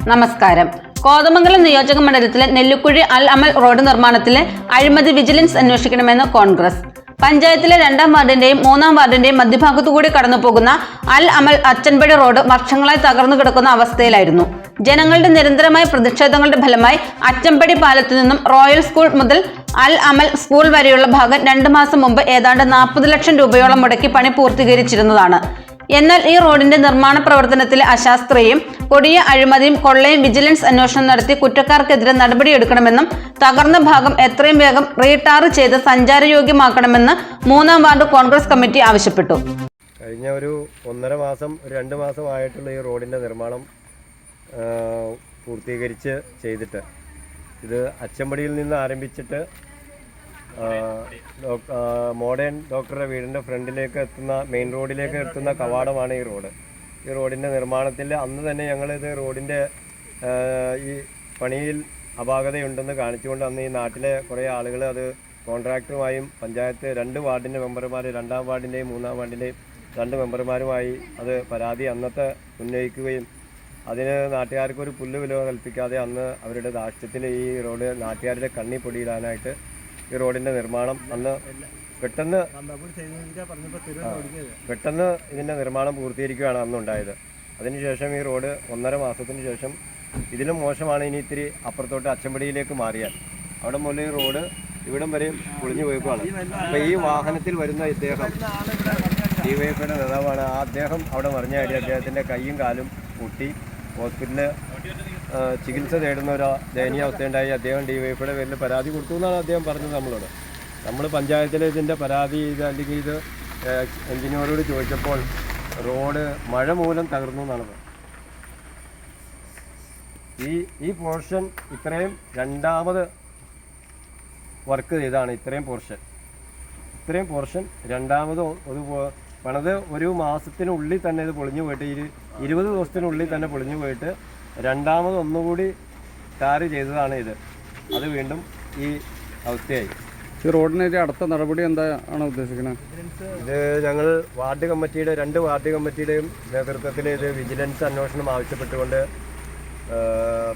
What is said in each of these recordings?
നമസ്കാരം. കോതമംഗലം നിയോജക മണ്ഡലത്തിലെ നെല്ലിക്കുഴി അൽ അമൽ റോഡ് നിർമ്മാണത്തിലെ അഴിമതി വിജിലൻസ് അന്വേഷിക്കണമെന്ന് കോൺഗ്രസ്. പഞ്ചായത്തിലെ 2-ാം വാർഡിന്റെയും 3-ാം വാർഡിന്റെയും മധ്യഭാഗത്തുകൂടി കടന്നുപോകുന്ന അൽ അമൽ അച്ചൻപടി റോഡ് വർഷങ്ങളായി തകർന്നു കിടക്കുന്ന അവസ്ഥയിലായിരുന്നു. ജനങ്ങളുടെ നിരന്തരമായ പ്രതിഷേധങ്ങളുടെ ഫലമായി അച്ചൻപടി പാലത്തു നിന്നും റോയൽ സ്കൂൾ മുതൽ അൽ അമൽ സ്കൂൾ വരെയുള്ള ഭാഗം 2 മാസം മുമ്പ് ഏതാണ്ട് 40 ലക്ഷം രൂപയോളം മുടക്കി പണി പൂർത്തീകരിച്ചിരുന്നതാണ്. എന്നാൽ ഈ റോഡിന്റെ നിർമ്മാണ പ്രവർത്തനത്തിലെ അശാസ്ത്രീയും കൊടിയ അഴിമതിയും കൊള്ളയും വിജിലൻസ് അന്വേഷണം നടത്തി കുറ്റക്കാർക്കെതിരെ നടപടിയെടുക്കണമെന്നും തകർന്ന ഭാഗം എത്രയും വേഗം റീടാർ ചെയ്ത് സഞ്ചാരയോഗ്യമാക്കണമെന്ന് 3-ാം വാർഡ് കോൺഗ്രസ് കമ്മിറ്റി ആവശ്യപ്പെട്ടു. കഴിഞ്ഞ ഒരു 1.5 മാസം 2 മാസമായിട്ടുള്ള ഈ റോഡിന്റെ നിർമ്മാണം പൂർത്തീകരിച്ച് ചെയ്തിട്ട് ഇത് അച്ചമ്പടിയിൽ നിന്ന് ആരംഭിച്ചിട്ട് മോഡേൺ ഡോക്ടറുടെ വീടിൻ്റെ ഫ്രണ്ടിലേക്ക് എത്തുന്ന മെയിൻ റോഡിലേക്ക് എത്തുന്ന കവാടമാണ് ഈ റോഡ്. ഈ റോഡിൻ്റെ നിർമ്മാണത്തിൽ അന്ന് തന്നെ ഞങ്ങളിത് റോഡിൻ്റെ ഈ പണിയിൽ അപാകതയുണ്ടെന്ന് കാണിച്ചുകൊണ്ട് അന്ന് ഈ നാട്ടിലെ കുറേ ആളുകൾ അത് കോൺട്രാക്ടറുമായും പഞ്ചായത്ത് 2 വാർഡിൻ്റെ മെമ്പർമാർ 2-ാം വാർഡിൻ്റെയും 3-ാം വാർഡിൻ്റെയും 2 മെമ്പർമാരുമായി അത് പരാതി അന്നത്തെ ഉന്നയിക്കുകയും അതിന് നാട്ടുകാർക്കൊരു പുല്ലുവില കൽപ്പിക്കാതെ അന്ന് അവരുടെ ധാർഷ്ട്യത്തിൽ ഈ റോഡ് നാട്ടുകാരുടെ കണ്ണി പൊടിയിടാനായിട്ട് ഈ റോഡിൻ്റെ നിർമ്മാണം അന്ന് പെട്ടെന്ന് ഇതിൻ്റെ നിർമ്മാണം പൂർത്തീകരിക്കുകയാണ് അന്നുണ്ടായത്. അതിനുശേഷം ഈ റോഡ് 1.5 മാസത്തിന് ശേഷം ഇതിലും മോശമാണ്. ഇനി ഇത്തിരി അപ്പുറത്തോട്ട് അച്ചമ്പടിയിലേക്ക് മാറിയാൽ അവിടെ മുതൽ ഈ റോഡ് ഇവിടം വരെയും പൊളിഞ്ഞു പോയിക്കുകയാണ്. അപ്പോൾ ഈ വാഹനത്തിൽ വരുന്ന ഇദ്ദേഹം ഡിവൈഎഫ്ഐയുടെ നേതാവാണ്. ആ അദ്ദേഹം അവിടെ മറിഞ്ഞാടി അദ്ദേഹത്തിൻ്റെ കൈയും കാലും പൊട്ടി ഹോസ്പിറ്റലിൽ ചികിത്സ തേടുന്ന ഒരു ദയനീയാവസ്ഥയുണ്ടായി. അദ്ദേഹം ഡിവൈഎഫ്ഐയുടെ പേരിൽ പരാതി കൊടുത്തു എന്നാണ് അദ്ദേഹം പറഞ്ഞത് നമ്മളോട്. നമ്മൾ പഞ്ചായത്തിൽ ഇതിൻ്റെ പരാതി അല്ലെങ്കിൽ ഇത് എഞ്ചിനീയറോട് ചോദിച്ചപ്പോൾ റോഡ് മഴ മൂലം തകർന്നു എന്നാണ് പറഞ്ഞത്. ഈ പോർഷൻ ഇത്രയും 2ാമത് വർക്ക് ചെയ്താണ്. ഇത്രയും പോർഷൻ 2ാമത് പണിത് 1 മാസത്തിനുള്ളിൽ തന്നെ ഇത് പൊളിഞ്ഞു പോയിട്ട് 20 ദിവസത്തിനുള്ളിൽ തന്നെ പൊളിഞ്ഞു പോയിട്ട് 2ാമത് ഒന്നുകൂടി ടാർ ചെയ്തതാണ് ഇത്. അത് വീണ്ടും ഈ അവസ്ഥയായി. ഈ റോഡിനെതിരെ അടുത്ത നടപടി എന്താണ് ഉദ്ദേശിക്കുന്നത്? ഇത് ഞങ്ങൾ വാർഡ് കമ്മിറ്റിയുടെ 2 വാർഡ് കമ്മിറ്റിയുടെയും നേതൃത്വത്തിൽ ഇത് വിജിലൻസ് അന്വേഷണം ആവശ്യപ്പെട്ടുകൊണ്ട്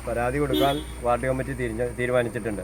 പരാതി കൊടുക്കാൻ വാർഡ് കമ്മിറ്റി തീരുമാനിച്ചിട്ടുണ്ട്.